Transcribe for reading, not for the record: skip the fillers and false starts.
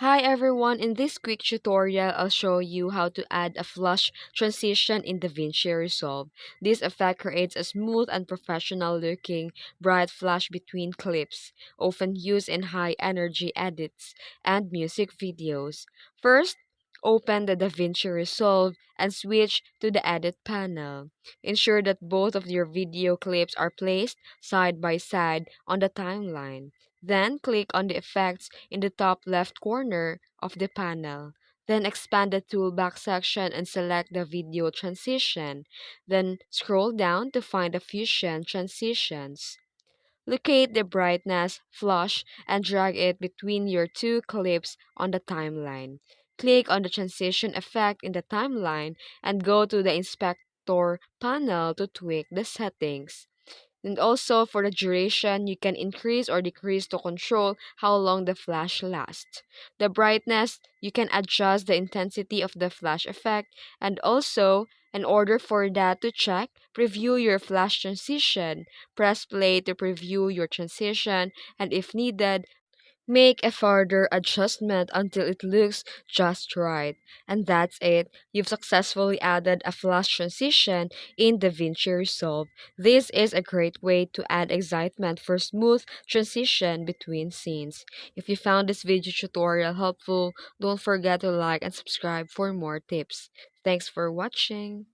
Hi everyone, in this quick tutorial, I'll show you how to add a flush transition in DaVinci Resolve. This effect creates a smooth and professional looking bright flash between clips, often used in high energy edits and music videos. First, open the DaVinci Resolve and switch to the edit panel. Ensure that both of your video clips are placed side by side on the timeline. Then click on the effects in the top left corner of the panel. Then expand the toolbox section and select the video transition. Then scroll down to find the fusion transitions. Locate the brightness, flush, and drag it between your two clips on the timeline. Click on the transition effect in the timeline and go to the inspector panel to tweak the settings. And also for the duration, you can increase or decrease to control how long the flash lasts. The brightness, you can adjust the intensity of the flash effect. And also, in order for that to check, preview your flash transition. Press play to preview your transition. And if needed, make a further adjustment until it looks just right. And that's it. You've successfully added a flash transition in DaVinci Resolve. This is a great way to add excitement for smooth transition between scenes. If you found this video tutorial helpful, don't forget to like and subscribe for more tips. Thanks for watching.